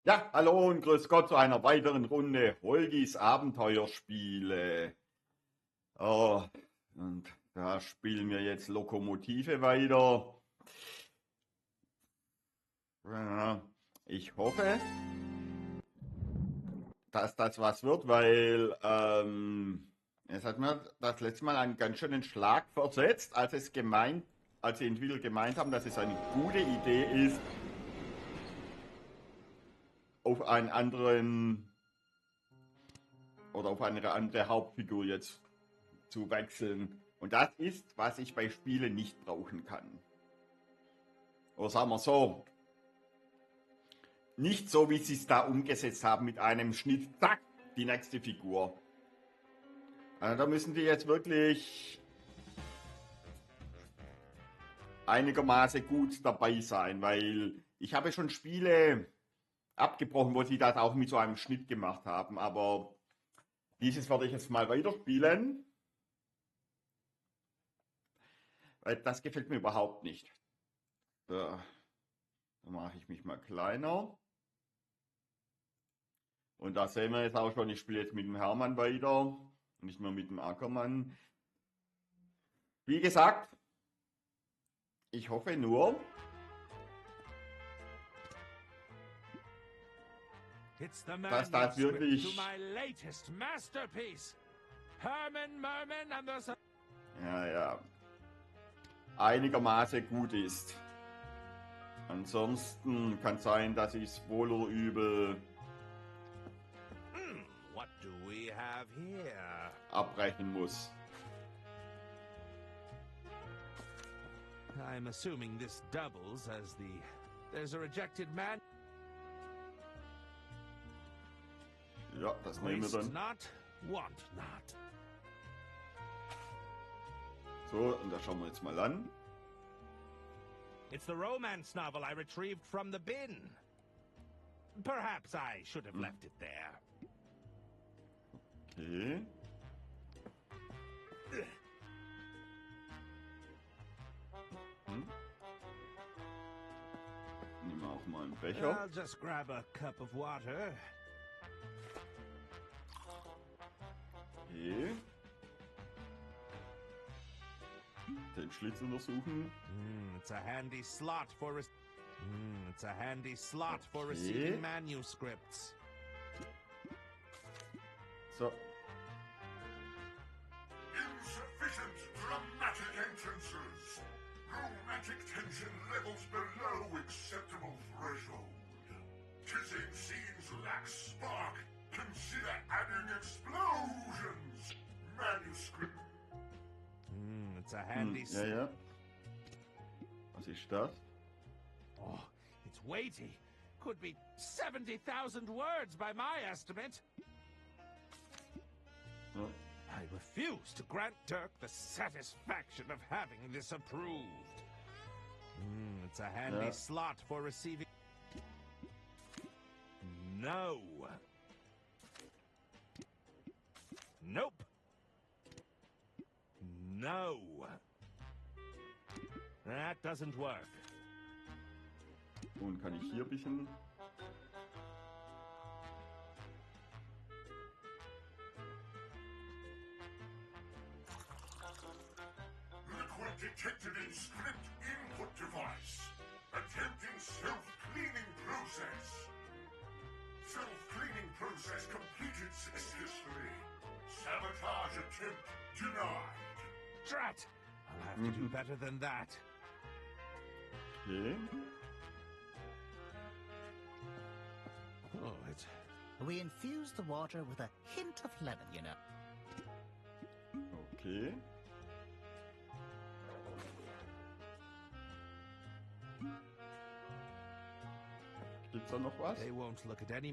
Ja, hallo und grüß Gott zu einer weiteren Runde Holgis Abenteuerspiele. Oh, und da spielen wir jetzt Loco Motive weiter. Ja, ich hoffe, dass das was wird, weil es hat mir das letzte Mal einen ganz schönen Schlag versetzt, als die Entwickler gemeint haben, dass es eine gute Idee ist, auf einen anderen oder auf eine andere Hauptfigur jetzt zu wechseln. Und das ist, was ich bei Spielen nicht brauchen kann. Oder sagen wir so, nicht so, wie sie es da umgesetzt haben mit einem Schnitt, zack, die nächste Figur. Also da müssen die jetzt wirklich einigermaßen gut dabei sein, weil ich habe schon Spiele abgebrochen, wo sie das auch mit so einem Schnitt gemacht haben, aber dieses werde ich jetzt mal weiterspielen, weil das gefällt mir überhaupt nicht. So, dann mache ich mich mal kleiner. Und da sehen wir jetzt auch schon, ich spiele jetzt mit dem Hermann weiter, nicht mehr mit dem Ackermann. Wie gesagt, ich hoffe nur, dass das wirklich ja, einigermaßen gut ist. Ansonsten kann es sein, dass ich es wohl oder übel abbrechen muss. I'm assuming this doubles as there's a rejected man. Ja, das nehmen wir dann. Not, want not. So, und da schauen wir jetzt mal an. It's the romance novel I retrieved from the bin. Perhaps I should have left it there. Okay. Nehmen wir auch mal einen Becher. I'll just grab a cup of water. Okay. Den Schlitz untersuchen. It's a handy slot for receiving manuscripts. So. Insufficient dramatic entrances. Romantic tension levels below acceptable threshold. Kissing scenes lack spark. Consider adding explosions. Manuscript. It's a handy Ja, ja. Was ist das? Oh, it's weighty. Could be 70,000 words by my estimate. Ja. I refuse to grant Dirk the satisfaction of having this approved. It's a handy slot for receiving... No. Nope. No. That doesn't work. Und kann ich hier ein bisschen... Liquid detected in script input device. Attempting self-cleaning process. Self-cleaning process completed successfully. Sabotage attempt denied. Drat! I'll have to do better than that. Okay. Oh, it's... We infuse the water with a hint of lemon, you know. Okay. Gibt's da noch was? They won't look at any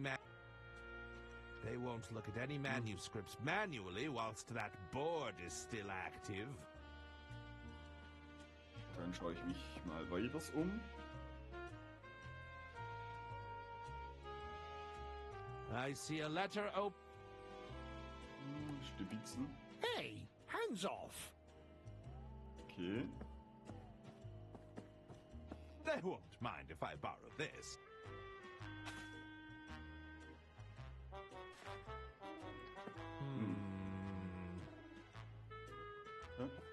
manuscripts manually whilst that board is still active. Dann schaue ich mich mal weiters um. I see a letter open. Stibitzen. Hey, hands off! Okay. They won't mind if I borrow this.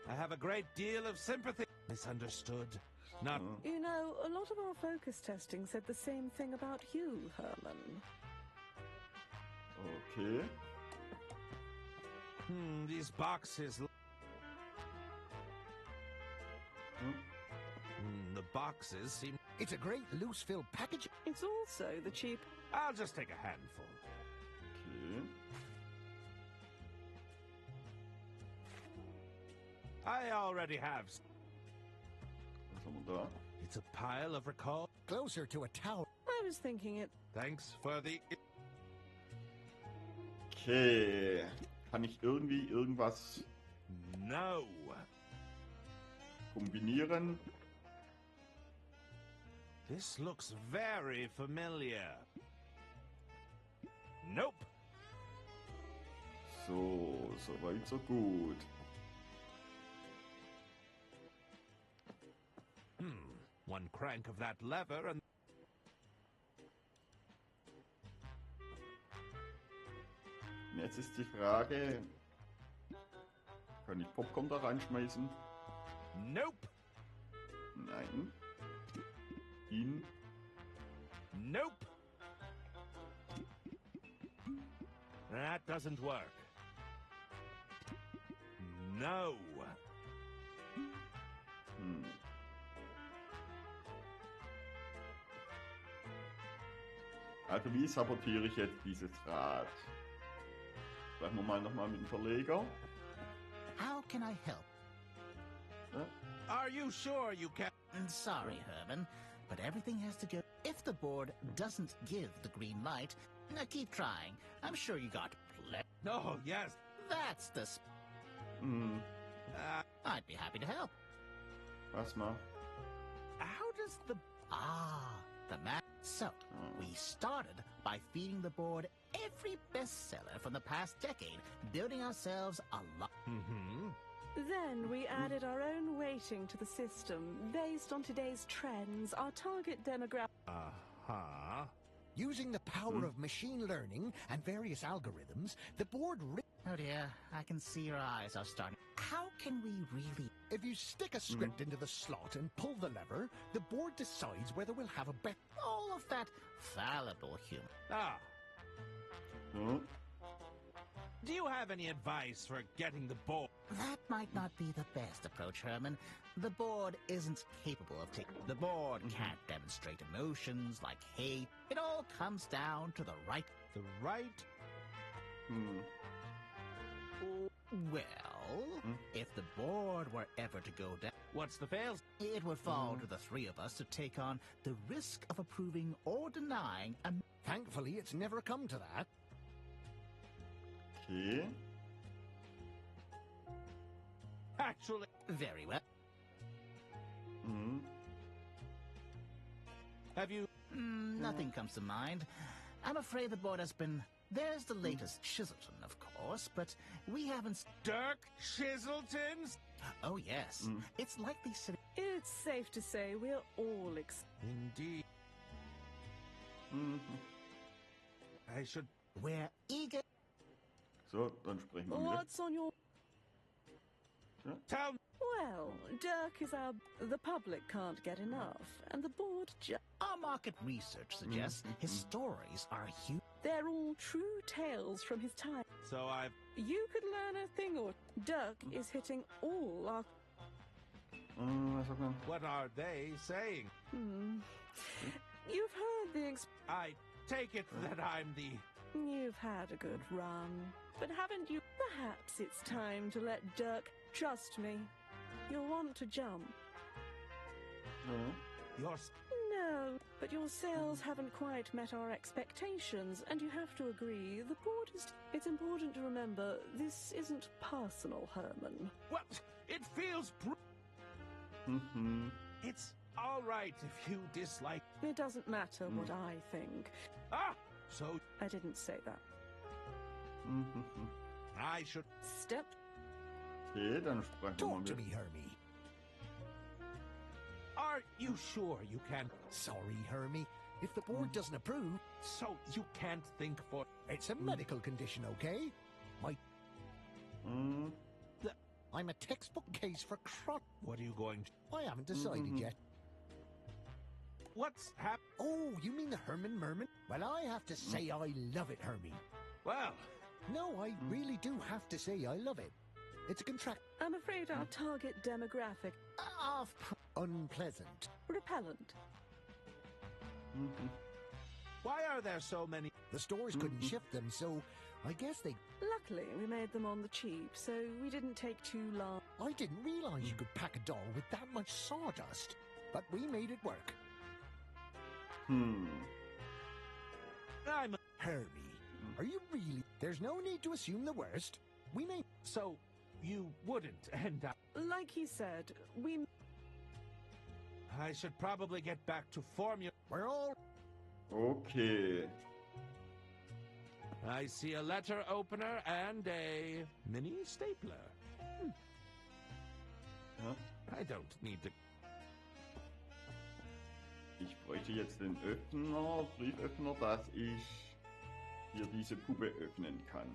I have a great deal of sympathy. Misunderstood. Not... You know, a lot of our focus testing said the same thing about you, Herman. Okay. These boxes... The boxes seem... It's a great loose-filled package. It's also the cheap... I'll just take a handful. Okay. I already have... Was haben wir da? It's a pile of recall... Closer to a tower. I was thinking it... Thanks for the... Okay. Kann ich irgendwie irgendwas No. kombinieren? This looks very familiar. Nope. So, soweit, so gut. One crank of that lever and... Und jetzt ist die Frage, kann ich Popcorn da reinschmeißen? Nope. Nein. Ihn? Nope. That doesn't work. No. Also wie sabotiere ich jetzt dieses Rad? Sprechen wir mal nochmal mit dem Verleger. How can I help? Are you sure you can... Sorry, Herman, but everything has to go. If the board doesn't give the green light, keep trying. I'm sure you got plenty. Oh, yes. That's the... I'd be happy to help. Was mal? How does the... The map. So, we started by feeding the board every bestseller from the past decade, building ourselves a lot. Then we added our own weighting to the system, based on today's trends, our target demographic... Using the power of machine learning and various algorithms, the board... Oh dear, I can see your eyes are starting. How can we really... If you stick a script into the slot and pull the lever, the board decides whether we'll have a bet. All of that fallible humor. Do you have any advice for getting the board? That might not be the best approach, Herman. The board isn't capable of taking... The board can't demonstrate emotions like hate. It all comes down to the right... The right? Well, if the board were ever to go down... What's the fails? It would fall to the three of us to take on the risk of approving or denying a... Thankfully, it's never come to that. Okay. Actually... Very well. Have you... Nothing comes to mind. I'm afraid the board has been... There's the latest Chiselton, of course, but we haven't... Dirk Chiseltons? Oh, yes. It's likely... It's safe to say we're all Indeed. I should... We're eager... So, dann sprechen wir wieder. What's on your... Tell me... Well, Dirk is our... The public can't get enough, and the board Our market research suggests his stories are huge. They're all true tales from his time. So I've... You could learn a thing or... Dirk is hitting all our... Was sagt man? What are they saying? You've heard the... I take it that I'm the... You've had a good run, but haven't you... Perhaps it's time to let Dirk... Trust me. You'll want to jump. You're... No, but your sales haven't quite met our expectations, and you have to agree, the board is... It's important to remember, this isn't personal, Herman. What? It feels... It's all right if you dislike... It doesn't matter what I think. So... I didn't say that. I should... Step... Okay, dann sprechen wir Talk to wieder. me, Hermie. Are you sure you can... Sorry, Hermie. If the board doesn't approve... So you can't think for... It's a medical condition, okay? I'm a textbook case for crot. What are you going to... I haven't decided yet. What's hap... Oh, you mean the Herman Merman? Well, I have to say I love it, Hermie. Well, No, I really do have to say I love it. It's a contract I'm afraid our target demographic... of unpleasant. repellent. why are there so many... The stores couldn't ship them, so I guess they... Luckily, we made them on the cheap, so we didn't take too long. I didn't realize you could pack a doll with that much sawdust. But we made it work. I'm... Hermie, are you really... There's no need to assume the worst. We may... So, you wouldn't end up... Like he said, we... I should probably get back to formula... We're all... Okay. I see a letter opener and a mini stapler. Ja. I don't need to... Ich bräuchte jetzt den Öffner, Brieföffner, dass ich hier diese Puppe öffnen kann.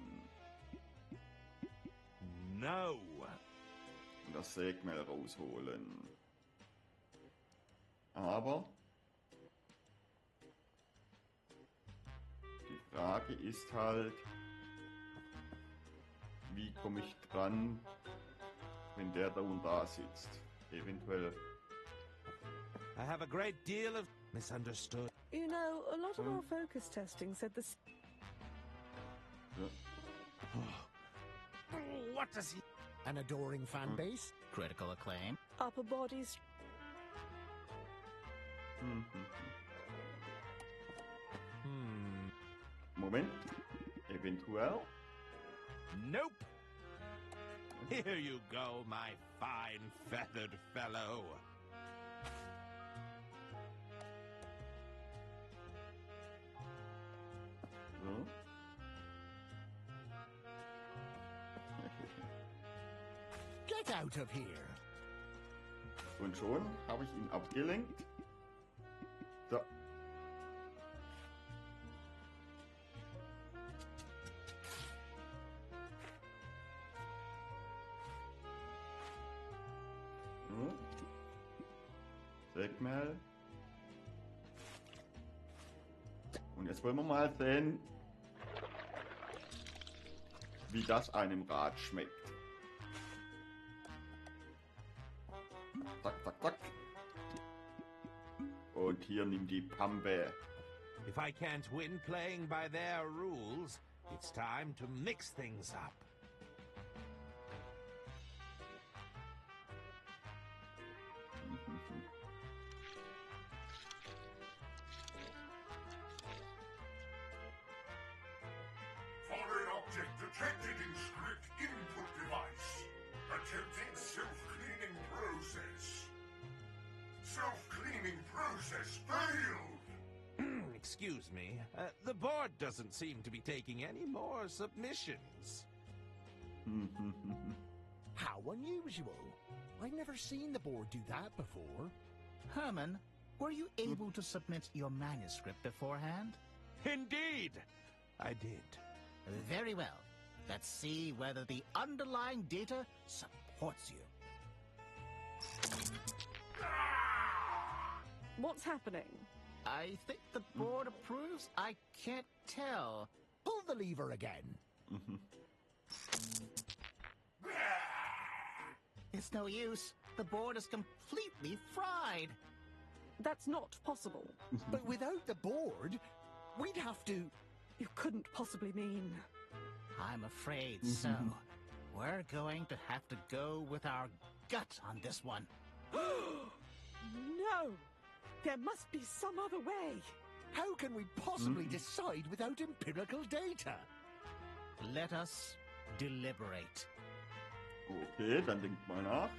No. Und das Sägmehl rausholen. Aber die Frage ist halt, wie komme ich dran, wenn der da und da sitzt? Eventuell. I have a great deal of misunderstood. You know, a lot of our focus testing said this... Ja. What does he... An adoring fan base. Critical acclaim. upper bodies... Moment. Eventuell. Nope. Here you go, my fine feathered fellow. So. Get out of here. Und schon habe ich ihn abgelenkt. So. So. Sägmehl. Und jetzt wollen wir mal sehen, wie das einem Rad schmeckt. Zack, zack, zack. Und hier nimm die Pampe. If I can't win playing by their rules, it's time to mix things up. Foreign object detected in script input device. Attempting self-cleaning process. Self-cleaning process failed. Excuse me, the board doesn't seem to be taking any more submissions. How unusual. I've never seen the board do that before. Herman, were you able to submit your manuscript beforehand? Indeed, I did. Very well. Let's see whether the underlying data supports you. What's happening? I think the board approves. I can't tell. Pull the lever again. It's no use. The board is completely fried. That's not possible. But without the board, we'd have to... You couldn't possibly mean... I'm afraid so. We're going to have to go with our gut on this one. No! There must be some other way. How can we possibly decide without empirical data? Let us deliberate. Okay, dann denkt mal nach.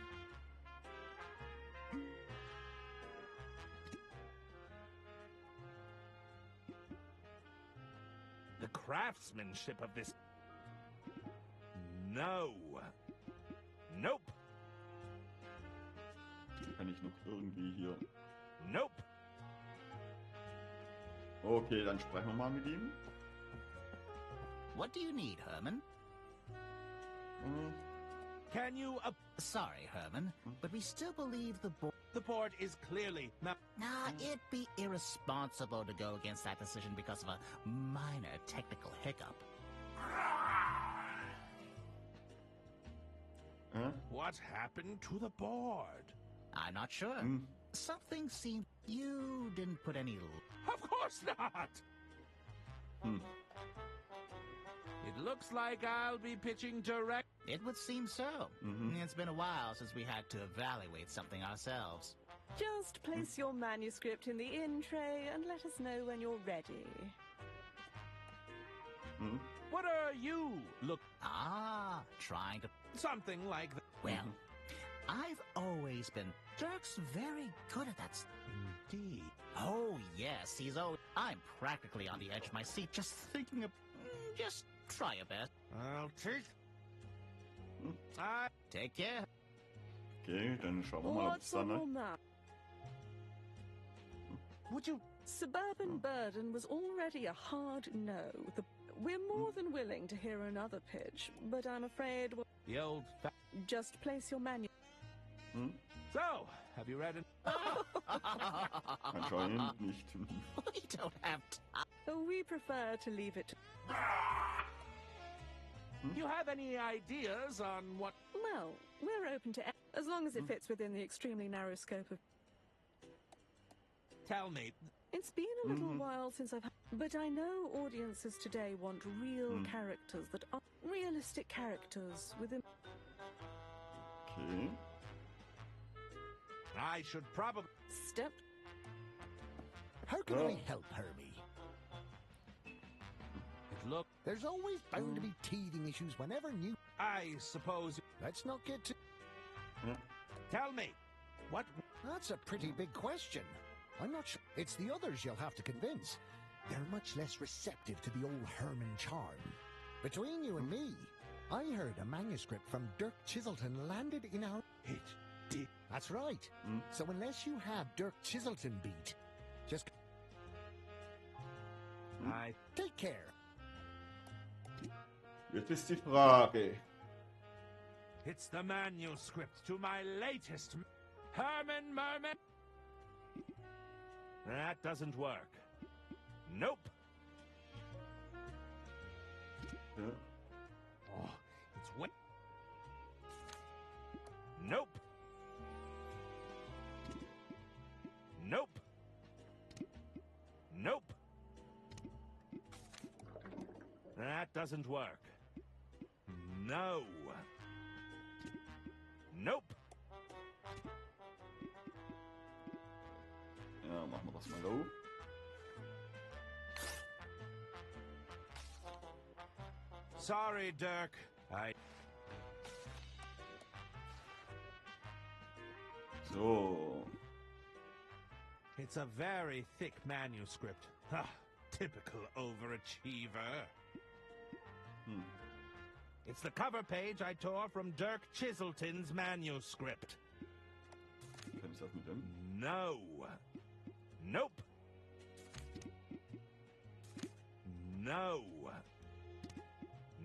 The craftsmanship of this... No. Nope. Kann ich noch irgendwie hier... Nope. Okay, dann sprechen wir mal mit ihm. What do you need, Herman? Can you... Sorry, Herman, but we still believe the board... The board is clearly... Nah, it'd be irresponsible to go against that decision because of a minor technical hiccup. Huh? What happened to the board? I'm not sure. Something seemed... You didn't put any... Of course not! Hmm. It looks like I'll be pitching direct... It would seem so. It's been a while since we had to evaluate something ourselves. Just place your manuscript in the in tray and let us know when you're ready. What are you? Look, Trying to... something like that. Well, I've always been... Dirk's very good at that. Indeed. Oh, yes, he's always... I'm practically on the edge of my seat just thinking of... Just try your best. I'll take... Take care. Okay, dann schauen wir mal, ob es What's dann... on your map? Would you... Suburban Burden was already a hard no. We're more than willing to hear another pitch, but I'm afraid... The old... Just place your menu... So, have you read it? Anscheinend nicht. We don't have time. We prefer to leave it... You have any ideas on what... Well, we're open to... As long as it fits within the extremely narrow scope of... Tell me. It's been a little while since I've... But I know audiences today want real characters that are... Realistic characters within... Okay. I should probably... Step... How can I help, Herbie? Look, There's always bound to be teething issues whenever new... I suppose... Let's not get to... Tell me. What... That's a pretty big question. I'm not sure. It's the others you'll have to convince. They're much less receptive to the old Herman charm. Between you and me, I heard a manuscript from Dirk Chiselton landed in our... It did. That's right. So unless you have Dirk Chiselton beat, just... Take care. Jetzt ist die Frage. It's the manuscript to my latest... Herman Merman... That doesn't work. Nope. Ja. Oh, it's what? Nope. Nope. Nope. That doesn't work. No. Nope. Ja, machen wir das mal so. Sorry, Dirk. So. It's a very thick manuscript. Ah, typical overachiever. It's the cover page I tore from Dirk Chiselton's manuscript. Kann ich das mit dem? No. Nope. No.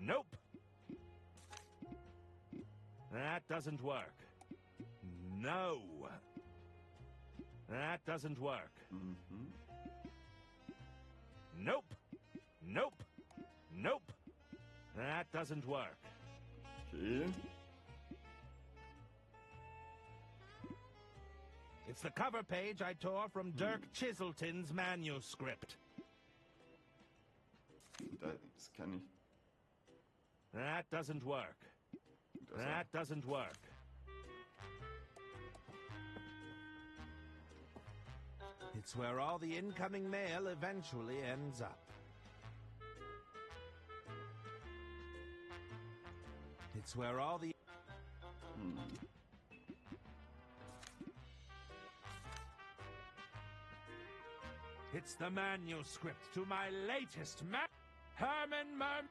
Nope. That doesn't work. No. That doesn't work. Nope. Nope. Nope. That doesn't work. Okay. It's the cover page I tore from Dirk Chiselton's manuscript. Das kann ich. That doesn't work. That doesn't work. It's where all the incoming mail eventually ends up. It's where all the... It's the manuscript to my latest Herman Merman...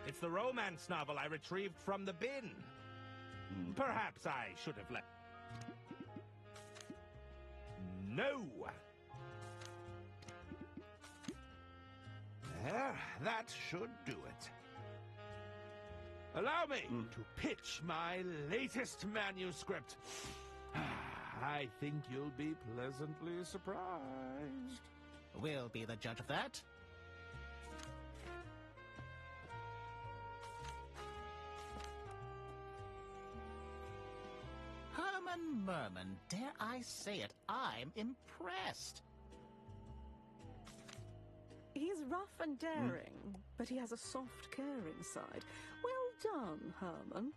It's the romance novel I retrieved from the bin. Perhaps I should have left. No! that should do it. Allow me to pitch my latest manuscript. I think you'll be pleasantly surprised. We'll be the judge of that. Herman Merman, dare I say it, I'm impressed. He's rough and daring, but he has a soft, caring side. Well done, Herman.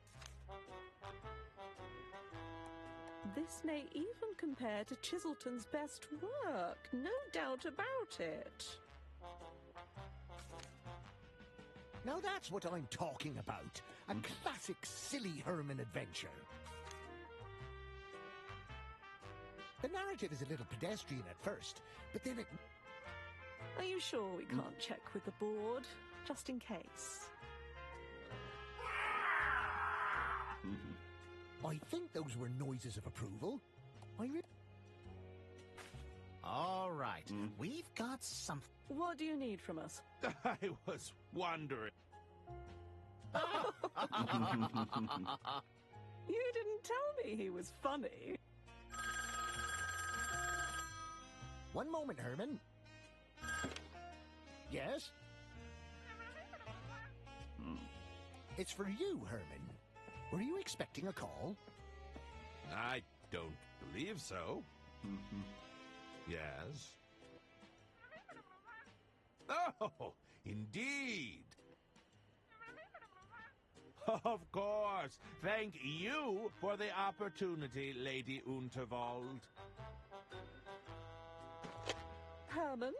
This may even compare to Chiselton's best work, no doubt about it. Now that's what I'm talking about. A classic silly Herman adventure. The narrative is a little pedestrian at first, but then it... Are you sure we can't check with the board, just in case? I think those were noises of approval. All right, we've got something. What do you need from us? I was wondering. You didn't tell me he was funny. One moment, Herman. Yes? It's for you, Herman. Were you expecting a call? I don't believe so. Yes. Oh, indeed. Of course. Thank you for the opportunity, Lady Unterwald. Herman?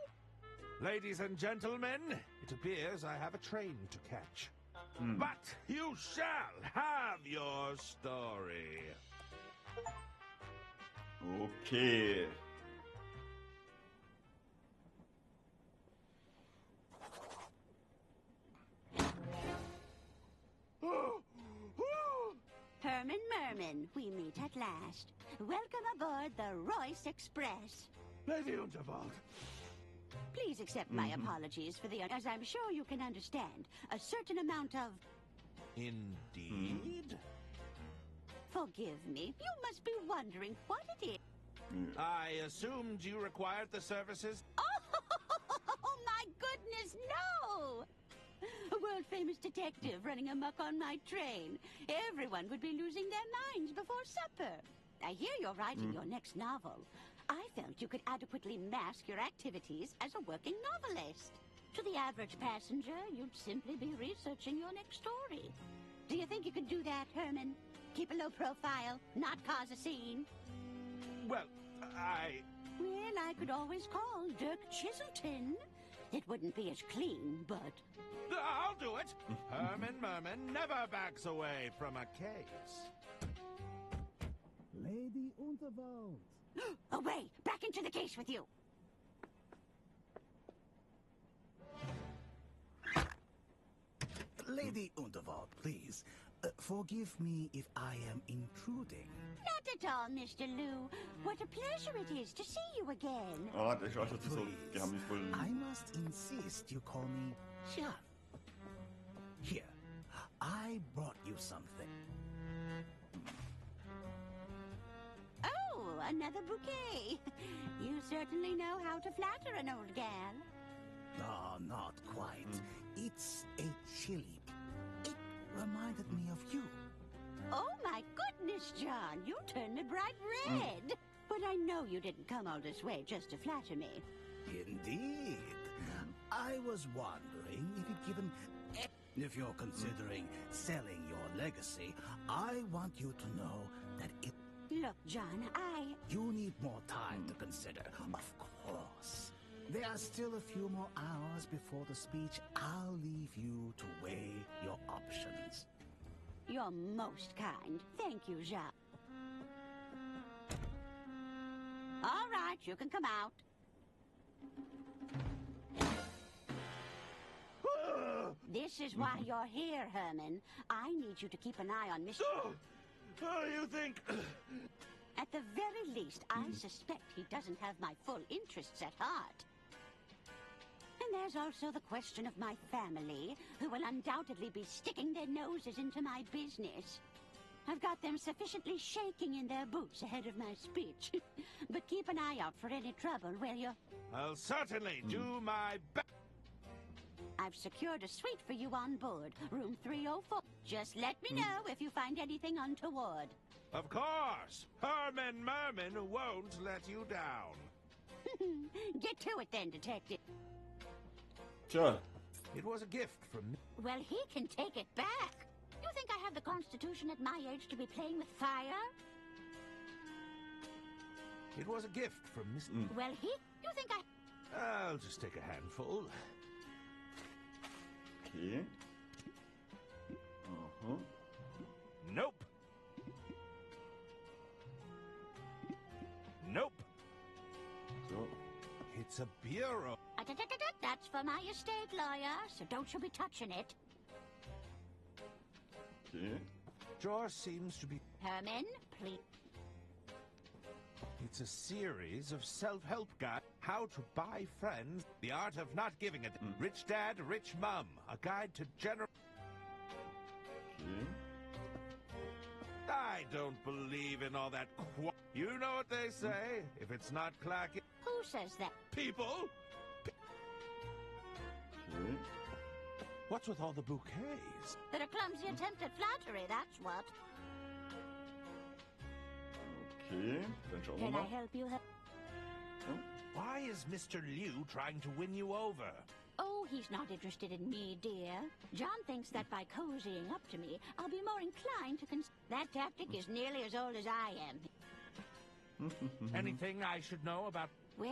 Ladies and gentlemen, it appears I have a train to catch. But you shall have your story. Okay. Herman Merman, we meet at last. Welcome aboard the Royce Express. Lady Unterwald. Please accept my apologies for the, as I'm sure you can understand, a certain amount of... Indeed? Forgive me, you must be wondering what it is. I assumed you required the services. Oh, my goodness, no! A world-famous detective running amok on my train. Everyone would be losing their minds before supper. I hear you're writing your next novel. I felt you could adequately mask your activities as a working novelist. To the average passenger, you'd simply be researching your next story. Do you think you could do that, Herman? Keep a low profile, not cause a scene? Well, Well, I could always call Dirk Chiselton. It wouldn't be as clean, but... I'll do it. Herman Merman never backs away from a case. Lady Unterwald. Away! Back into the case with you! Lady Unterwald, please. Forgive me if I am intruding. Not at all, Mr. Lou. What a pleasure it is to see you again. Ah, der ist also so geheimnisvoll. I must insist you call me Jan. Here, I brought you something. Oh, another bouquet. You certainly know how to flatter an old gal. No, not quite. It's a chili. It reminded me of you. Oh, my goodness, John. You turned me bright red. But I know you didn't come all this way just to flatter me. Indeed. I was wondering if you'd given... If you're considering selling your legacy, I want you to know that it... Look, John, You need more time to consider, of course. There are still a few more hours before the speech. I'll leave you to weigh your options. You're most kind. Thank you, Jean. All right, you can come out. This is why you're here, Herman. I need you to keep an eye on Mr. You think... At the very least, I suspect he doesn't have my full interests at heart. And there's also the question of my family, who will undoubtedly be sticking their noses into my business. I've got them sufficiently shaking in their boots ahead of my speech. But keep an eye out for any trouble, will you? I'll certainly do my best. I've secured a suite for you on board, room 304. Just let me know if you find anything untoward. Of course! Herman Merman won't let you down. Get to it then, Detective. Tja, It was a gift from me. Well, he can take it back. You think I have the constitution at my age to be playing with fire? It was a gift from Miss... Well, you think I... I'll just take a handful. okay. Aha. Nope. Nope. So. It's a bureau. That's for my estate lawyer, so don't you be touching it. Okay. Drawer seems to be... Herman, please. It's a series of self-help guides. How to buy friends. The art of not giving it. Rich dad, rich mom. A guide to general... Okay. I don't believe in all that You know what they say. If it's not clacky... Who says that? People? Okay. What's with all the bouquets? They're a clumsy attempt at flattery, that's what. Okay. Dann schauen wir Can I mal. help you? Why is Mr. Liu trying to win you over? Oh, he's not interested in me, dear. John thinks that by cozying up to me, I'll be more inclined to That tactic is nearly as old as I am. Anything I should know about... Well,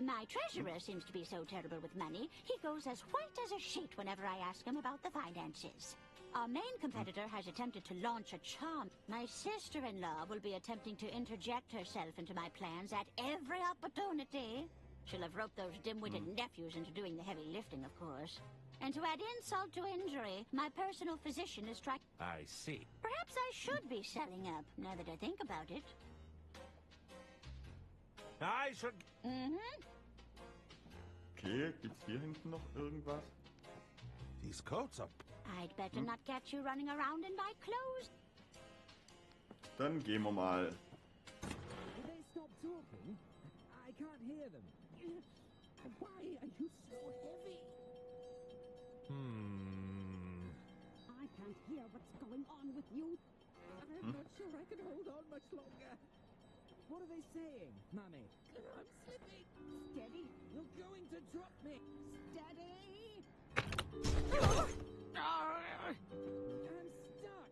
my treasurer seems to be so terrible with money, he goes as white as a sheet whenever I ask him about the finances. Our main competitor has attempted to launch a charm. My sister-in-law will be attempting to interject herself into my plans at every opportunity. She'll have roped those dim-witted nephews into doing the heavy lifting, of course. And to add insult to injury, my personal physician is trying... I see. Perhaps I should be selling up, now that I think about it. I should... Okay, gibt's hier hinten noch irgendwas? These coats are... I'd better not catch you running around in my clothes. Dann gehen wir mal. Will they stop talking? I can't hear them. Why are you so heavy? I can't hear what's going on with you. I'm not sure I can hold on much longer. What are they saying, Mummy? I'm slipping. Steady. You're going to drop me. Steady. I'm stuck.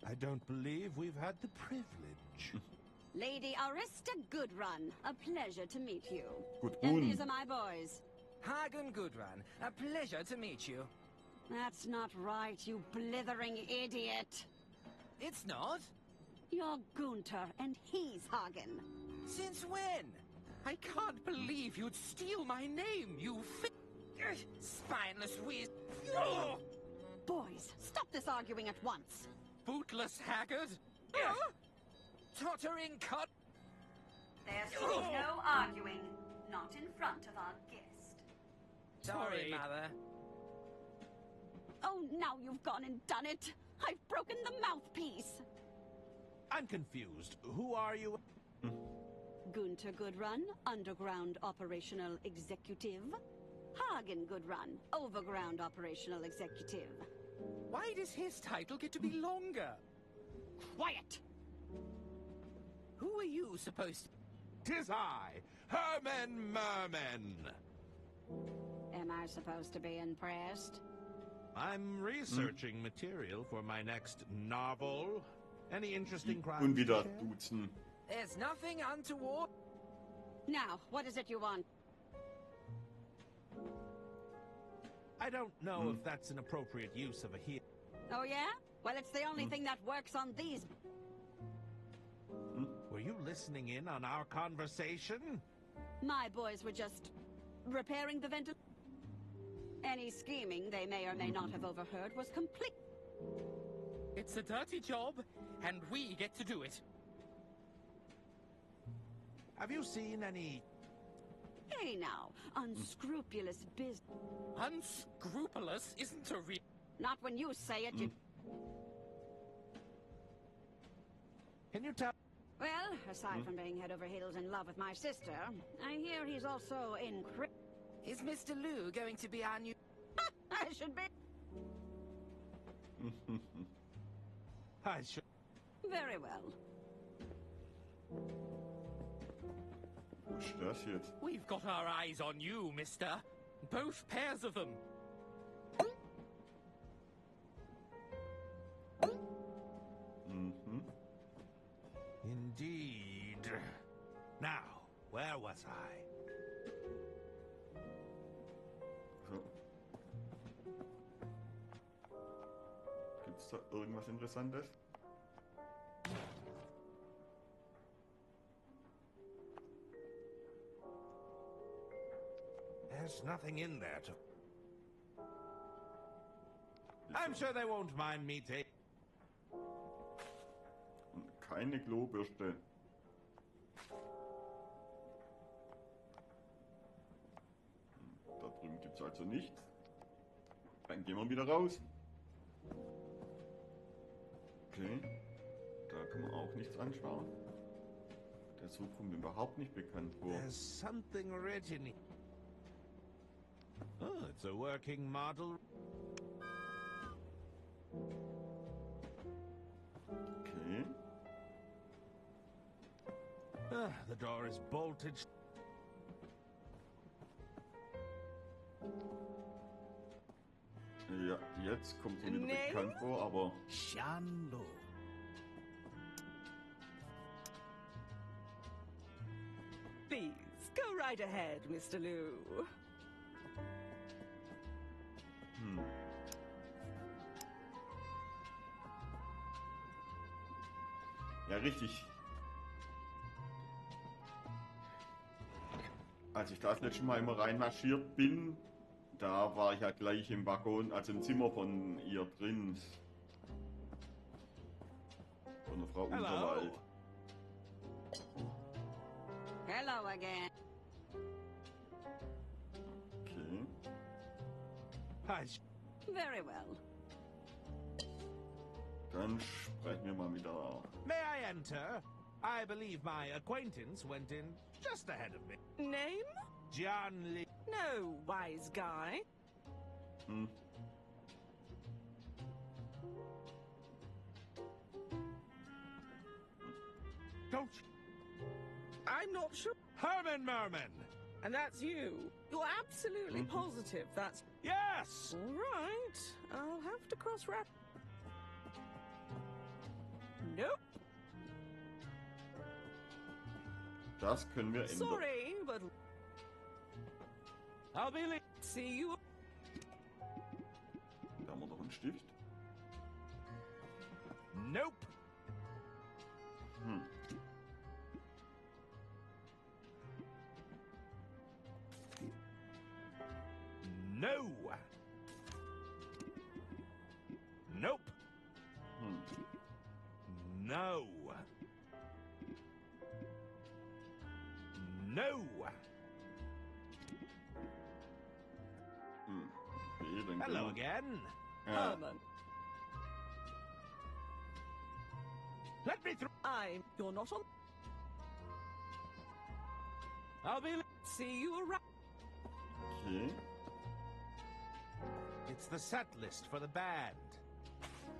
I don't believe we've had the privilege. Lady Arista Goodrun, a pleasure to meet you. Gut, And these are my boys. Hagen Gudrun, a pleasure to meet you. That's not right, you blithering idiot. It's not. You're Gunther, and he's Hagen. Since when? I can't believe you'd steal my name, you spineless whiz. Boys, stop this arguing at once. Bootless haggard. Tottering cut. There's no arguing. Not in front of our guest. Sorry, Mother. Oh, now you've gone and done it. I've broken the mouthpiece. I'm confused. Who are you? Gunther Goodrun, Underground Operational Executive. Hagen Goodrun, Overground Operational Executive. Why does his title get to be longer? Quiet! Who are you supposed to... 'Tis I, Herman Merman. Am I supposed to be impressed? I'm researching material for my next novel. Any interesting crimes? Und wieder to share? duzen. There's nothing untoward. Now, what is it you want? I don't know if that's an appropriate use of a heel. Oh, yeah? Well, it's the only thing that works on these. Were you listening in on our conversation? My boys were just repairing the ventil. Any scheming they may or may not have overheard was complete. It's a dirty job, and we get to do it. Have you seen any... Hey now, unscrupulous business. Unscrupulous isn't a real... Not when you say it, you... Can you tell... Well, aside from being head over heels in love with my sister, I hear he's also in... Is Mr. Liu going to be our new... I should be... I should... Very well. Wo ist das jetzt? We've got our eyes on you, mister. Both pairs of them. Indeed. Now, where was I? So. Gibt's da irgendwas Interessantes? There's nothing in there to... I'm sure they won't mind me taking... Und keine Klobürste. Da drüben gibt's also nichts. Dann gehen wir wieder raus. Okay. Da kann man auch nichts anschauen. Der Zug kommt mir überhaupt nicht bekannt vor. There's something original. Oh, it's a working model. Okay. The door is bolted. Ja, jetzt kommt sie mir wieder bekannt vor, aber... Shanlo. Please, go right ahead, Mr. Liu. Ja, richtig. Als ich das letzte Mal immer reinmarschiert bin, da war ich ja gleich im Waggon, also im Zimmer von ihr drin. Von der Frau Unterwald. Hello again. Okay. Very well. Dann sprechen wir mal wieder. May I enter? I believe my acquaintance went in just ahead of me. Name? John Lee. No, wise guy. Don't... I'm not sure. Herman Merman! And that's you. You're absolutely positive that's... Yes! All right. I'll have to cross-rap... Nope. Das können wir ändern. Sorry, but... I'll be late. See you... Da haben wir doch einen Stift. Nope. No. Nope. No. No. Okay, dann Hello gehen wir. again. Ja. Herman. Let me through. You're not on... I'll be late. See you around... Okay. It's the set list for the band.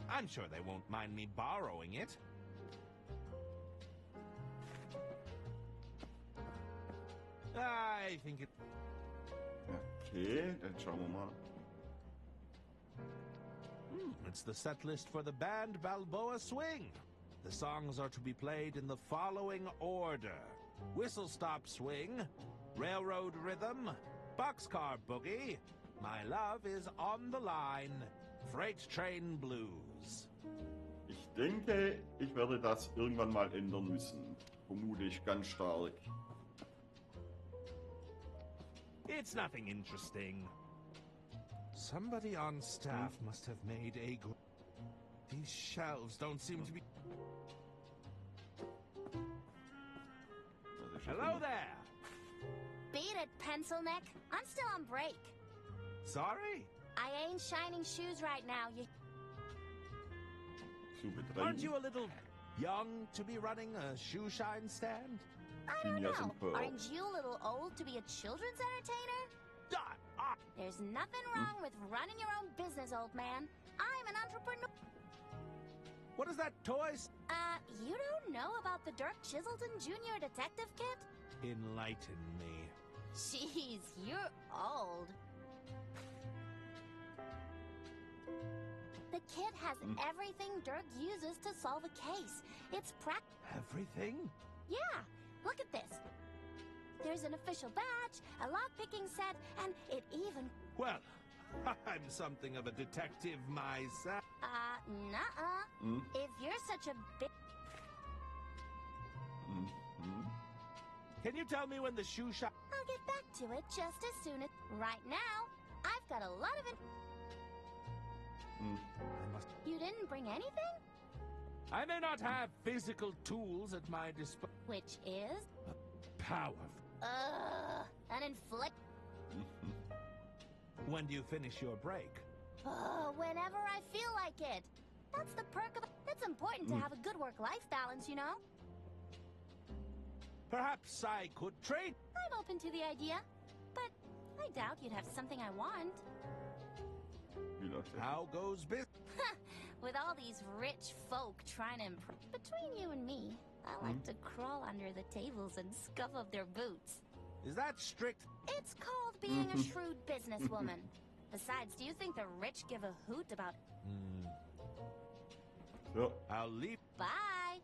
I'm sure they won't mind me borrowing it. I think it... Okay, dann schauen wir mal. It's the set list for the band Balboa Swing. The songs are to be played in the following order. Whistle Stop Swing, Railroad Rhythm, Boxcar Boogie, My Love is on the Line, Freight Train Blues. Ich denke, ich werde das irgendwann mal ändern müssen. Vermute ich ganz stark. It's nothing interesting. Somebody on staff must have made a... These shelves don't seem to be... Also Hello there. Beat it, pencil neck. I'm still on break. Sorry? I ain't shining shoes right now. You Aren't you a little young to be running a shoe shine stand? I don't know. Aren't you a little old to be a children's entertainer? There's nothing wrong with running your own business, old man. I'm an entrepreneur. What is that toy? You don't know about the Dirk Chiselton Jr. Detective Kit? Enlighten me. Jeez, you're old. The kit has everything Dirk uses to solve a case. It's Everything? Yeah, look at this. There's an official badge, a lock-picking set, and it even... Well, I'm something of a detective myself. Nuh-uh. If you're such a big... Can you tell me when the shoe shop... I'll get back to it just as soon as... Right now, I've got a lot of it... You didn't bring anything? I may not have physical tools at my disposal. Which is? Power. An inflict... When do you finish your break? Whenever I feel like it. That's the perk of it. It's important to have a good work-life balance, you know? Perhaps I could trade. I'm open to the idea, but I doubt you'd have something I want. How goes business? With all these rich folk trying to impress... Between you and me, I like to crawl under the tables and scuff up their boots. Is that strict? It's called being a shrewd businesswoman. Besides, do you think the rich give a hoot about... I'll leave. Bye.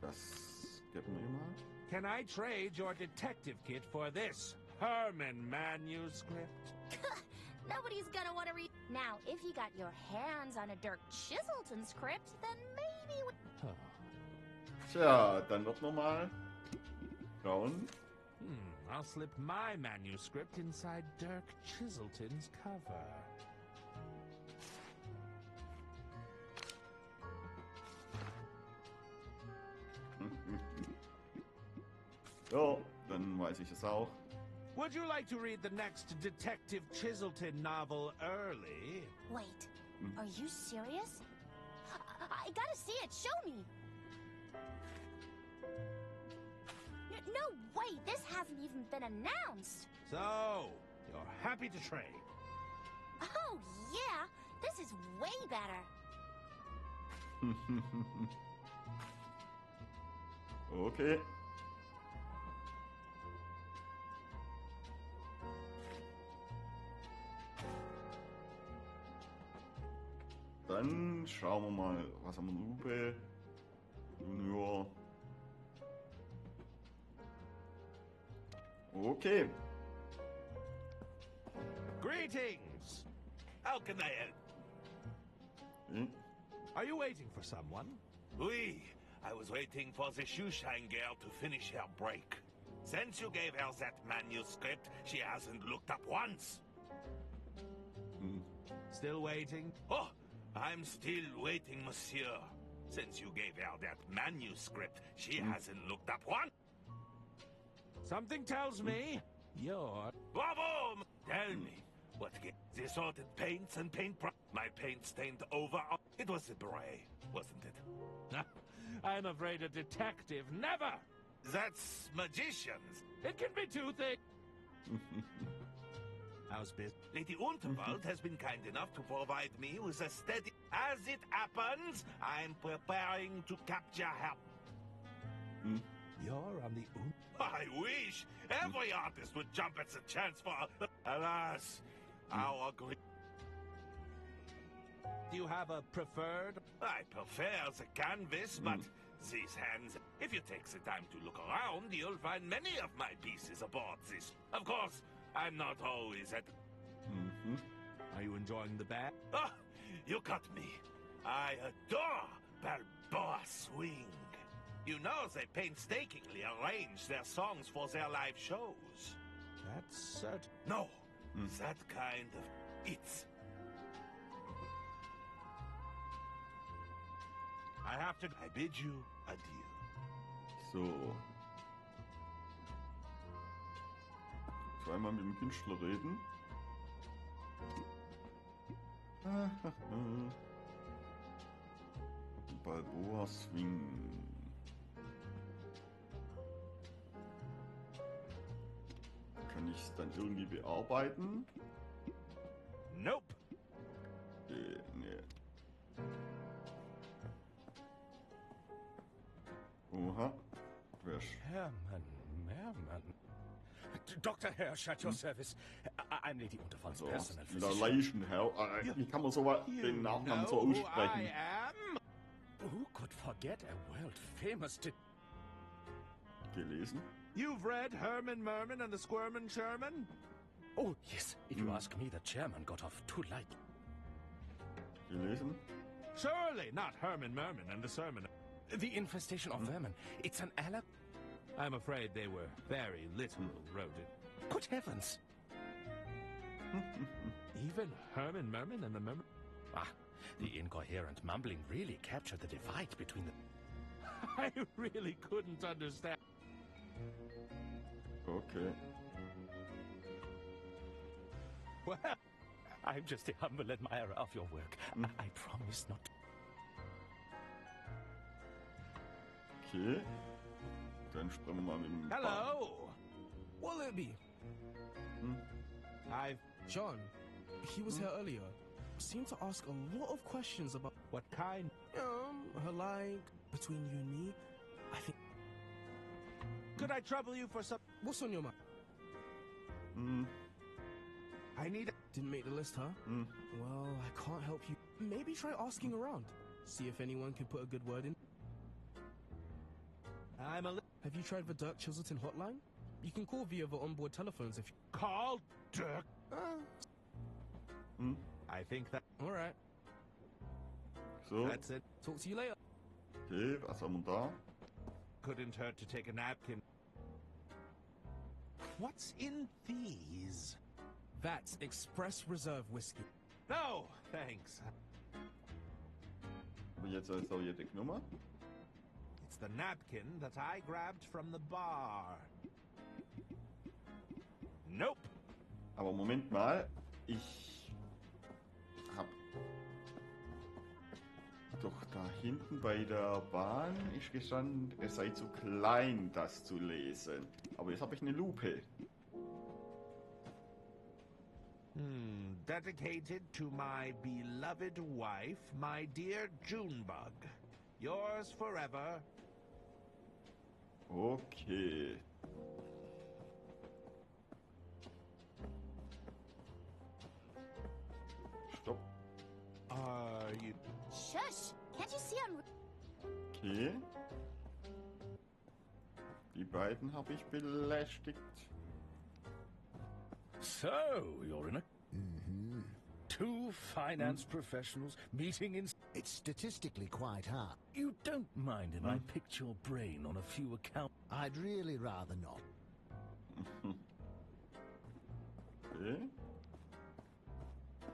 Das geben wir mal. Can I trade your detective kit for this Hermann manuscript? Nobody's gonna want to read... Now, if you got your hands on a Dirk Chiselton script, then maybe... Tja, dann wird man mal schauen. I'll slip my manuscript inside Dirk Chiselton's cover. So, dann weiß ich es auch. Would you like to read the next Detective Chiselton novel early? Wait, are you serious? I gotta see it, show me! No way, this hasn't even been announced! So, you're happy to trade? Oh, yeah, this is way better! Okay. Dann schauen wir mal, was haben wir Lupe, Junior. Okay. Greetings! How can I help? Are you waiting for someone? Oui, I was waiting for the shoeshine girl to finish her break. Since you gave her that manuscript, she hasn't looked up once. Still waiting? Oh, I'm still waiting, monsieur. Since you gave her that manuscript, she hasn't looked up once. Something tells me you're... Bravo! Tell me, what the assorted paints and my paint stained over... It was the beret, wasn't it? I'm afraid a detective never... That's magicians. It can be two things. How's business? Lady Unterwald has been kind enough to provide me with a steady... As it happens, I'm preparing to capture her. You're on the... I wish every artist would jump at the chance for... Alas, our great... Do you have a preferred? I prefer the canvas, but these hands... If you take the time to look around, you'll find many of my pieces aboard this. Of course, I'm not always at... Are you enjoying the bag? Oh, you got me. I adore Balboa Swing. You know they painstakingly arrange their songs for their live shows. That's certain. No, that kind of... It's... have to... I bid you adieu. So. Zweimal mit dem Künstler reden. Balboa Swing. Kann ich es dann irgendwie bearbeiten? Nope. Nee. Oha. Hermann. Dr. Hirsch at your service. I'm Lady Unterwald's personal physician. Leichenherr. Wie kann man so den Nachnamen so aussprechen? I am? Who could forget a world-famous... Gelesen? You've read Herman Merman and the Squirmin' Sherman? Oh, yes. If you ask me, the chairman got off too light. Gelesen? Surely not Herman Merman and the Sermon. The infestation of vermin. It's an alab... I'm afraid they were very literal, Rodin. Good heavens! Even Herman Merman and the Merman? Ah, the incoherent mumbling really captured the divide between the... I really couldn't understand. Okay. Well, I'm just a humble admirer of your work. I promise not to... Okay. Dann springen wir mal mit dem Hello! Will it be? I've... John, he was here earlier. Seemed to ask a lot of questions about... What kind? Her like, between you and me. I think... Could I trouble you for some... What's on your mind? I need... Didn't make the list, huh? Well, I can't help you. Maybe try asking around. See if anyone can put a good word in. Have you tried the Dirk Chiselton hotline? You can call via the onboard telephones if you... Call Dirk? I think that... Alright. So. That's it. Talk to you later. Okay, was haben wir da? Couldn't hurt to take a napkin. What's in these? That's Express Reserve Whiskey. No, thanks. Aber jetzt als Sowjetnummer? It's the napkin that I grabbed from the bar. Nope. Aber Moment mal, ich hab doch da hinten bei der Bahn ist gestanden, es sei zu klein, das zu lesen. Aber jetzt habe ich eine Lupe. Dedicated to my beloved wife, my dear Junebug. Yours forever. Okay. Stopp. Are you... Shush! Can't you see I'm... Okay. Die beiden habe ich belästigt. So, you're in a... Two finance professionals meeting in... It's statistically quite hard. You don't mind if I picked your brain on a few accounts? I'd really rather not. Okay.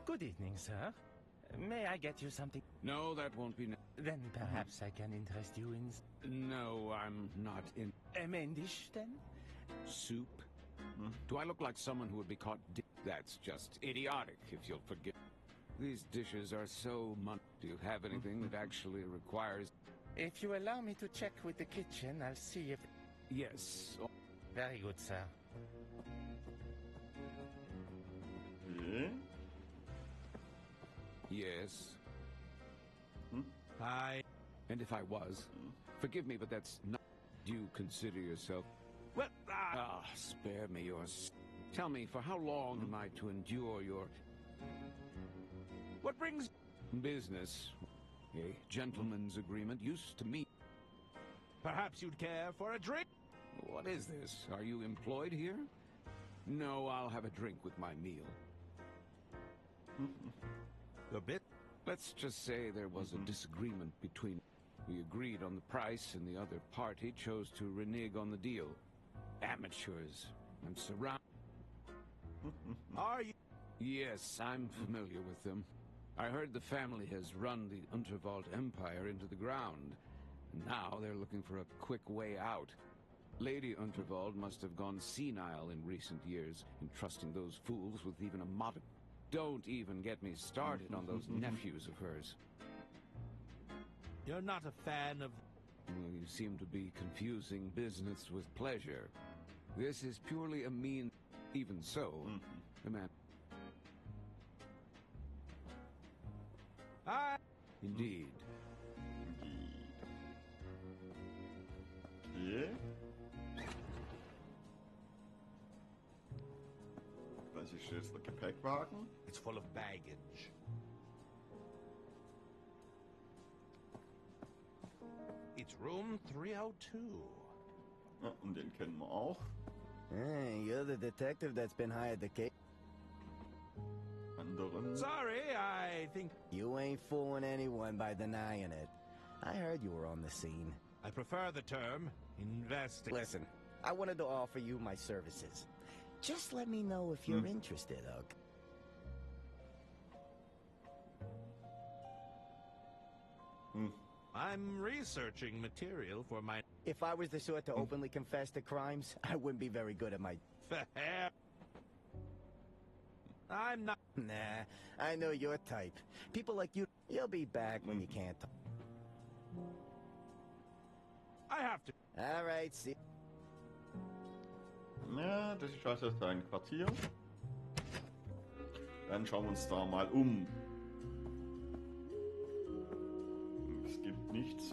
Good evening, sir. May I get you something? No, that won't be... Then perhaps I can interest you in... No, I'm not in... A main dish, then? Soup? Do I look like someone who would be caught... That's just idiotic, if you'll forgive. These dishes are so Do you have anything that actually requires... If you allow me to check with the kitchen, I'll see if... Yes. Very good, sir. Okay. Yes. Hi. And if I was, forgive me, but that's not... Do you consider yourself... Well, spare me your... Tell me, for how long am I to endure your... What brings... Business. A gentleman's agreement used to mean... Perhaps you'd care for a drink? What is this? Are you employed here? No, I'll have a drink with my meal. A bit? Let's just say there was a disagreement between... We agreed on the price, and the other party chose to renege on the deal. Amateurs. I'm surrounded... Are you... Yes, I'm familiar with them. I heard the family has run the Unterwald Empire into the ground. Now they're looking for a quick way out. Lady Unterwald must have gone senile in recent years, entrusting those fools with even a modern... Don't even get me started on those nephews of hers. You're not a fan of... Well, you seem to be confusing business with pleasure. This is purely a mean... Even so, the man... Indeed. Okay. Das ist jetzt der Gepäckwagen. It's full of baggage. It's room 302. Ja, und den kennen wir auch. Hey, you're the detective that's been hired to case. Anderen. Sorry, I think... You ain't fooling anyone by denying it. I heard you were on the scene. I prefer the term investing. Listen, I wanted to offer you my services. Just let me know if you're interested, okay? I'm researching material for my... If I was the sort to openly confess to crimes, I wouldn't be very good at my... Fair. I'm not... Nah, I know your type. People like you, you'll be back when you can't talk. I have to... All right, see... Ja, das ist also sein Quartier. Dann schauen wir uns da mal um. Es gibt nichts.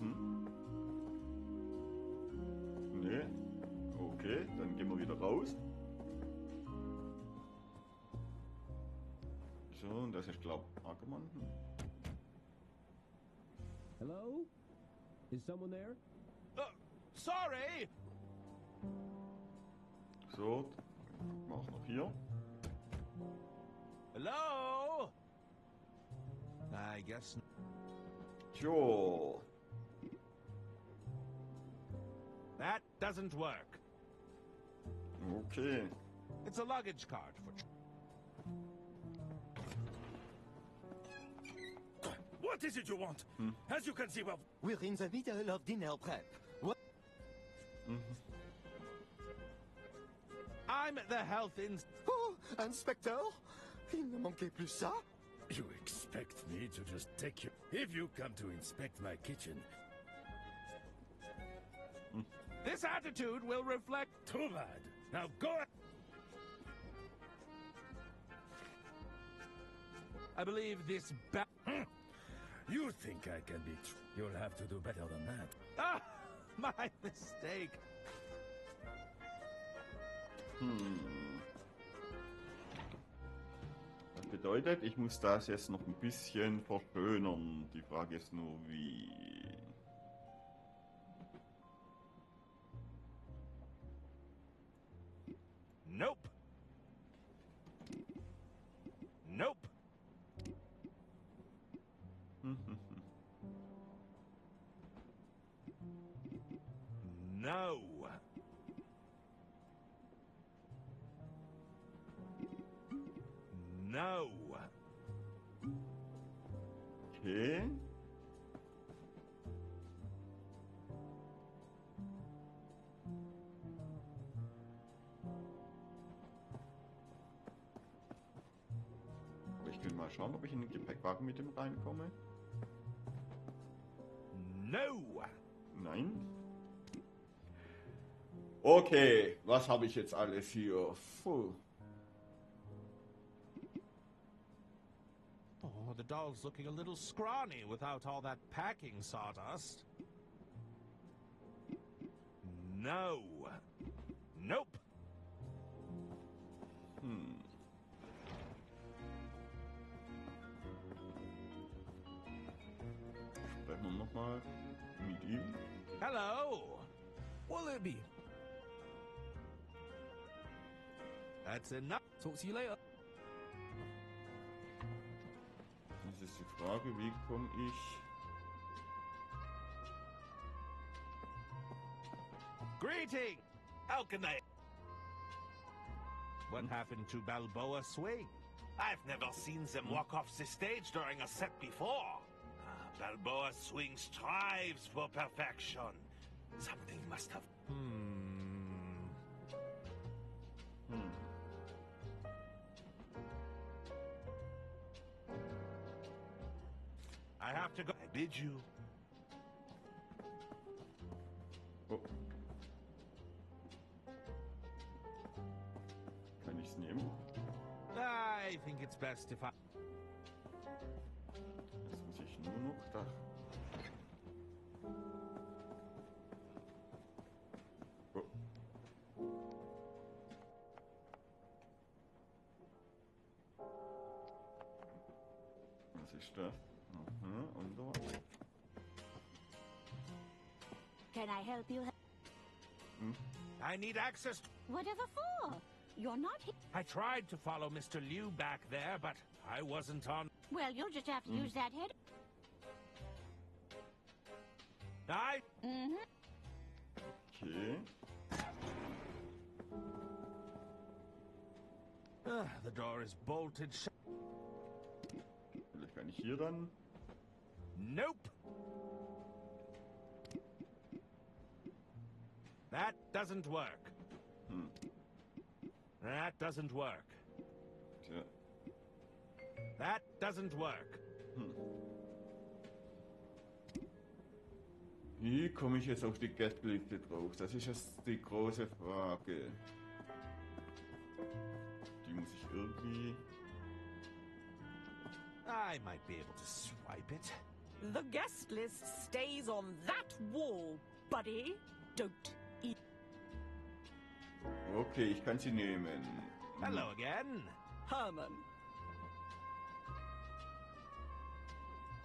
Nee. Okay, dann gehen wir wieder raus. So, und das ist, glaube ich, Ackermann. Hello? Is someone there? Sorry! So, auch noch hier. Hello? I guess... Jo. That doesn't work. Okay. It's a luggage cart for... What is it you want? As you can see, well... We're in the middle of dinner prep. What? I'm the health Oh, Inspector? Il ne manquait plus ça? You expect me to just take you... If you come to inspect my kitchen... This attitude will reflect... Too bad. Now go... I believe this You think I can be... You'll have to do better than that. Ah! My mistake. Das bedeutet, ich muss das jetzt noch ein bisschen verschönern. Die Frage ist nur, wie. Nope. Nope. No. No. Okay. Aber ich will mal schauen, ob ich in den Gepäckwagen mit dem reinkomme. No. Nein. Okay, was habe ich jetzt alles hier? Puh. Oh, the doll's looking a little scrawny without all that packing sawdust. No. Nope. Sprechen wir nochmal mit ihm. Hello. What'll it be? That's enough. Talk to you later. Das ist die Frage, wie komme ich... Greeting! How can I... What happened to Balboa Swing? I've never seen them walk off the stage during a set before. Balboa Swing strives for perfection. Something must have... I have to go. I bid you. Oh. Kann ich's nehmen? I think it's best if I... Jetzt muss ich nur noch da... Oh. Was ist das? Und so. Can I help you? I need access. Whatever for? You're not here. I tried to follow Mr. Liu back there, but I wasn't on... Well, you'll just have to use that head. Okay. The door is bolted shut. Vielleicht kann ich hier dann... Nope. That doesn't work. That doesn't work. Tja. That doesn't work. Wie komme ich jetzt auf die Gästeliste drauf? Das ist jetzt die große Frage. Die muss ich irgendwie... I might be able to swipe it. The guest list stays on that wall, buddy. Don't eat. Okay, ich kann sie nehmen. Hello again. Herman.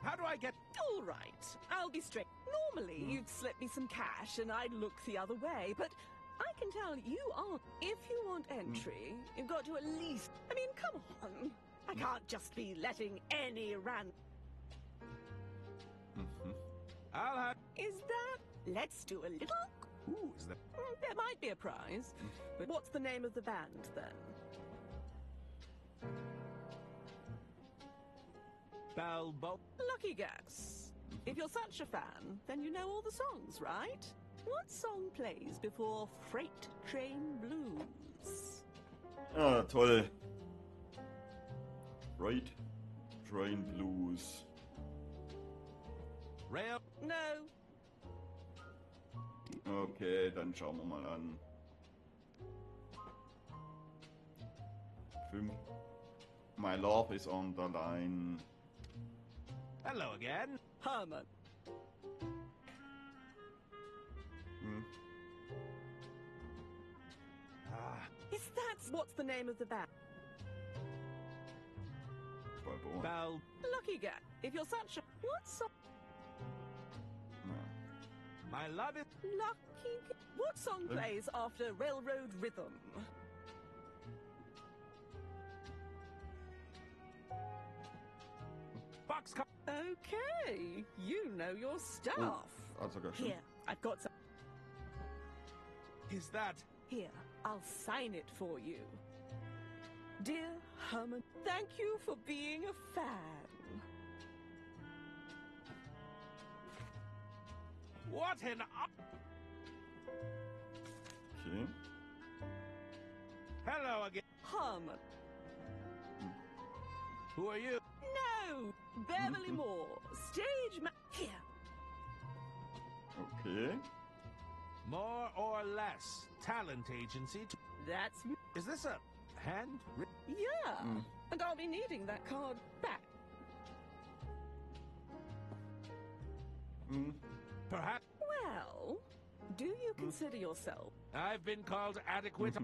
How do I get... All right, I'll be straight. Normally, you'd slip me some cash and I'd look the other way, but I can tell you aren't. If you want entry, you've got to at least... I mean, come on. I can't just be letting any I'll have... Is that... Let's do a little... Ooh, is that... There might be a prize. But what's the name of the band, then? Balbo... Lucky guess. If you're such a fan, then you know all the songs, right? What song plays before Freight Train Blues? Ah, toll. Freight Train Blues. Rail... No. Okay, dann schauen wir mal an. 5. My love is on the line. Hello again. Herman. Is that what's the name of the band? Bal... Lucky guy. If you're such a... What song? My love is... Lucky... What song plays after Railroad Rhythm? Boxcar... Okay, you know your stuff. Here, I've got some... Is that... Here, I'll sign it for you. Dear Herman, thank you for being a fan. What an... Okay. Hello again. Herman. Who are you? No! Beverly Moore, stage ma... Here. Okay. More or less talent agency to... That's... Is this a hand? Yeah. And I'll be needing that card back. Perhaps... Well, do you consider yourself... I've been called adequate...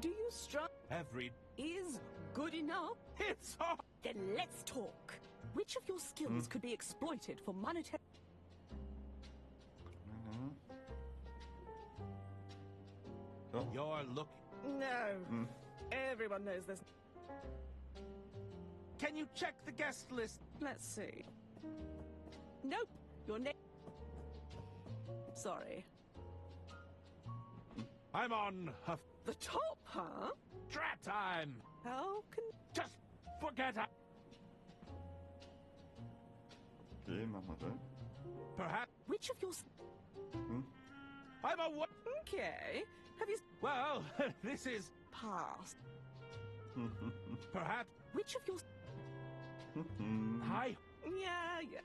Do you strut... Every... Is good enough? It's all... Then let's talk. Which of your skills could be exploited for monetary... You're looking... No. Everyone knows this. Can you check the guest list? Let's see. Nope. Your name... Sorry. I'm on... The top, huh? Drat time! How can... Just forget it. Okay, machen wir das. Perhaps... Which of your... I'm a what? Okay. Have you... Well, this is... Past. Perhaps... Which of your... Hi. Yeah.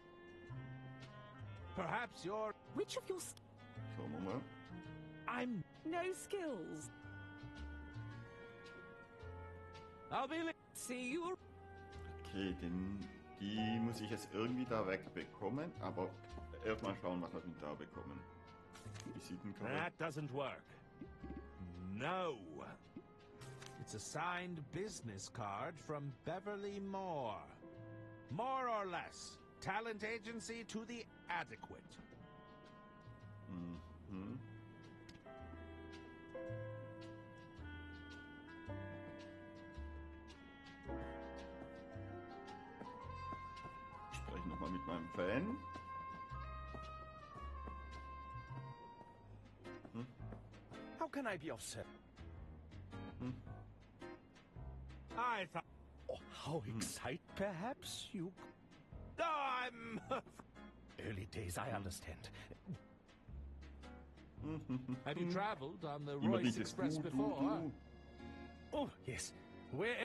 Perhaps you're... Which of your... Schauen wir mal. I'm... No skills. I'll be... See you... Okay, die muss ich jetzt irgendwie da wegbekommen, aber erstmal schauen, was wir denn da bekommen. Visitenkarte. That doesn't work. No. It's a signed business card from Beverly Moore. More or less. Talent agency to the adequate. Mhm. Ich spreche nochmal mit meinem Fan. How can I be of service? I thought... Oh, how excited, perhaps you... I'm... Early days, I understand. Have you traveled on the Royce Express before? Oh, yes. Where...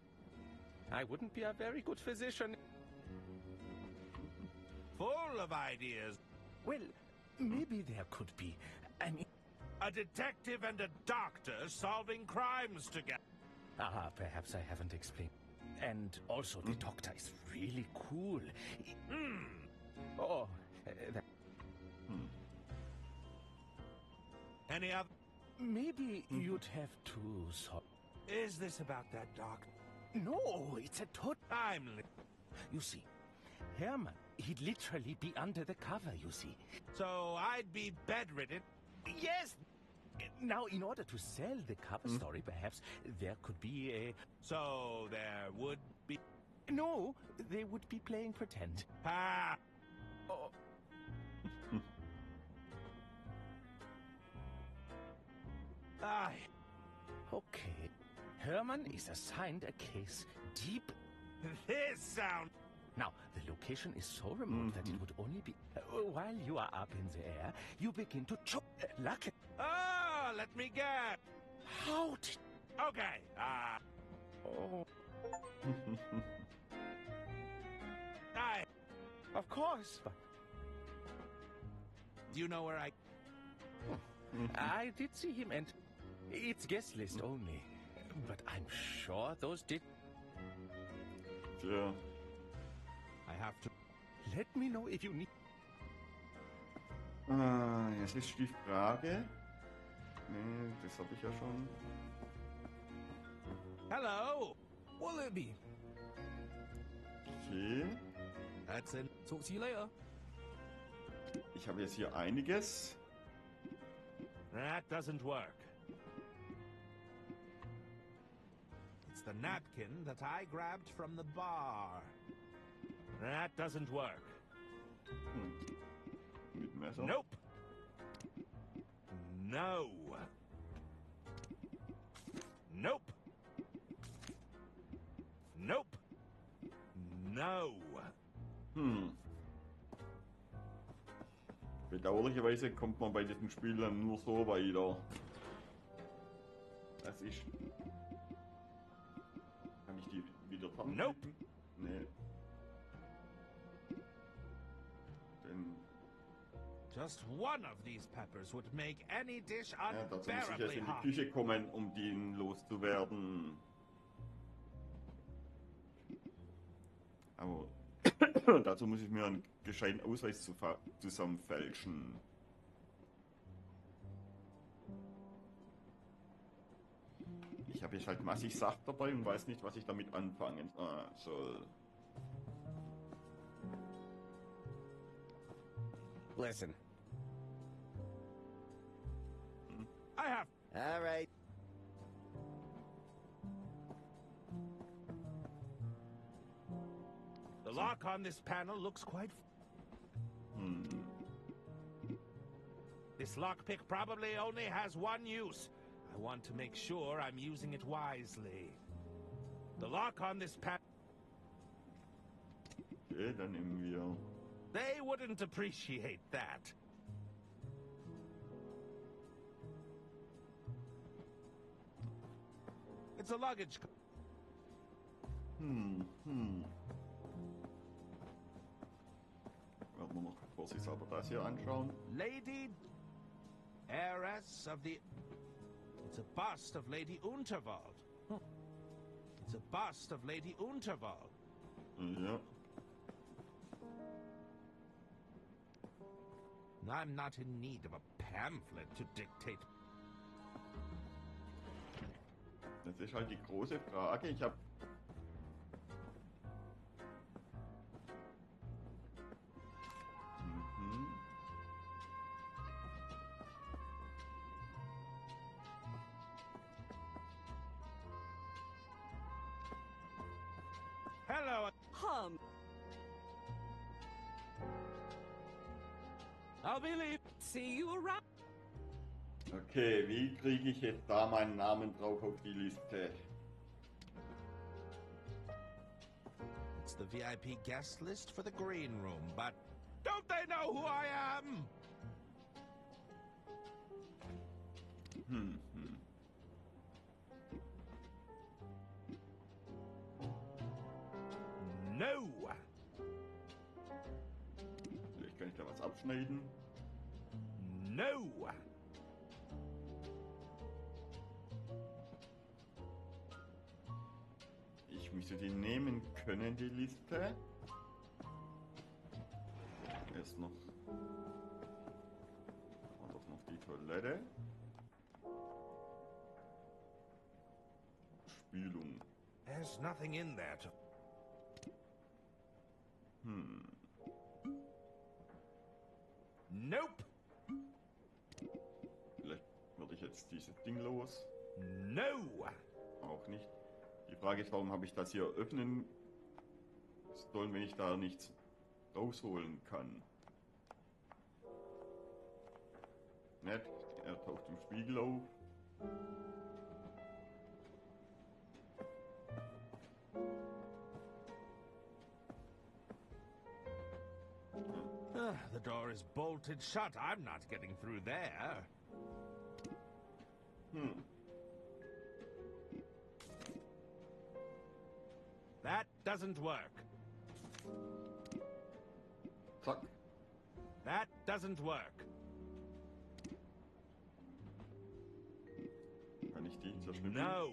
I wouldn't be a very good physician. Full of ideas. Well, maybe there could be. I mean... A detective and a doctor solving crimes together. Perhaps I haven't explained. And also, the doctor is really cool. Oh, that... Any other? Maybe you'd have to solve... Is this about that doctor? No, it's a I'm... You see, Hermann, he'd literally be under the cover, you see. So I'd be bedridden? Yes! Now, in order to sell the cover story, perhaps there could be a... So there would be... No, they would be playing pretend. Ah! Oh. Okay. Hermann is assigned a case deep... This sound... Now, the location is so remote that it would only be... while you are up in the air, you begin to choke. Luckily... Ah, let me get... How did... Okay, Oh... Of course, but... Do you know where I... I did see him and... It's guest list only. But I'm sure those did... Yeah. I have to... Let me know if you need... Jetzt ist die Frage... Nee, das habe ich ja schon. Hello! What'll it be? Okay. That's it. Talk to you later. Ich habe jetzt hier einiges. That doesn't work. It's the napkin that I grabbed from the bar. That doesn't work. Mit Messer. Nope. No. Nope. Nope. No. Bedauerlicherweise kommt man bei diesen Spielen nur so weiter. Das ist... Kann ich die wieder dran? Nope. Nee. Denn... Just one of these peppers would make any dish Ja, dazu muss ich jetzt unbearably in die hot. Küche kommen, um den loszuwerden. Aber dazu muss ich mir einen gescheiten Ausweis zusammenfälschen. Ich habe jetzt halt massig Sachen dabei und weiß nicht, was ich damit anfangen soll. Listen. I have. All right. The lock on this panel looks quite... This lockpick probably only has one use. I want to make sure I'm using it wisely. The lock on this pad. Okay, dann nehmen wir. They wouldn't appreciate that. It's a luggage. Werden wir noch vorsichtshalber das hier anschauen. Lady, heiress of the. It's a bust of Lady Unterwald. It's a bust of Lady Unterwald. Ja. I'm not in need of a pamphlet to dictate. Das ist halt die große Frage. Ich habe Hello. I'll be leaving. See you around. Okay, wie kriege ich jetzt da meinen Namen drauf auf die Liste? It's the VIP guest list for the green room, but don't they know who I am? No. Vielleicht kann ich da was abschneiden. No. Ich müsste die nehmen können, die Liste. Erst noch. Und auch noch die Toilette. Spielung. There's nothing in there to... Nope. Vielleicht würde ich jetzt dieses Ding los. No. Auch nicht. Die Frage ist, warum habe ich das hier öffnen sollen, wenn ich da nichts rausholen kann. Nett, er taucht im Spiegel auf. The door is bolted shut. I'm not getting through there. That doesn't work. Zack. That doesn't work. Kann ich die zerschnippeln? No.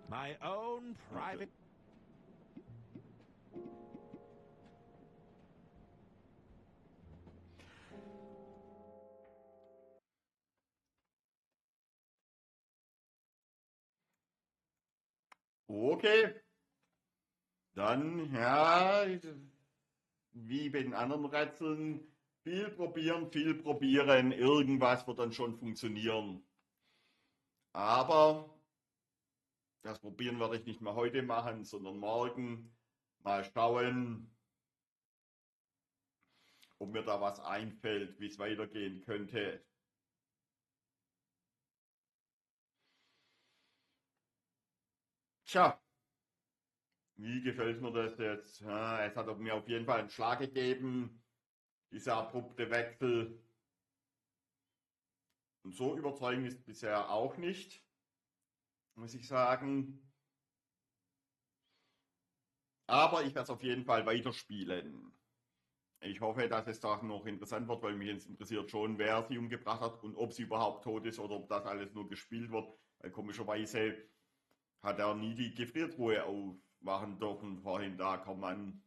My own private... Okay. Dann, ja, wie bei den anderen Rätseln, viel probieren, irgendwas wird dann schon funktionieren. Aber das Probieren werde ich nicht mehr heute machen, sondern morgen mal schauen, ob mir da was einfällt, wie es weitergehen könnte. Tja, wie gefällt mir das jetzt? Ja, es hat mir auf jeden Fall einen Schlag gegeben, dieser abrupte Wechsel. Und so überzeugend ist bisher auch nicht, muss ich sagen. Aber ich werde es auf jeden Fall weiterspielen. Ich hoffe, dass es da noch interessant wird, weil mich jetzt interessiert schon, wer sie umgebracht hat und ob sie überhaupt tot ist oder ob das alles nur gespielt wird. Weil komischerweise hat er nie die Gefriertruhe aufmachen dürfen vorhin da, kaum Mann.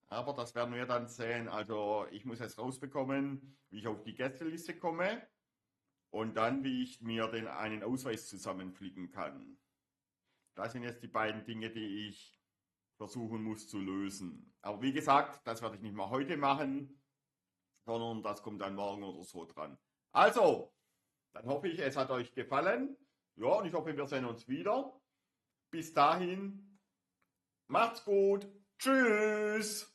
Aber das werden wir dann sehen. Also ich muss jetzt rausbekommen, wie ich auf die Gästeliste komme und dann, wie ich mir einen Ausweis zusammenflicken kann. Das sind jetzt die beiden Dinge, die ich versuchen muss zu lösen. Aber wie gesagt, das werde ich nicht mal heute machen, sondern das kommt dann morgen oder so dran. Also, dann hoffe ich, es hat euch gefallen. Ja, und ich hoffe, wir sehen uns wieder. Bis dahin, macht's gut. Tschüss.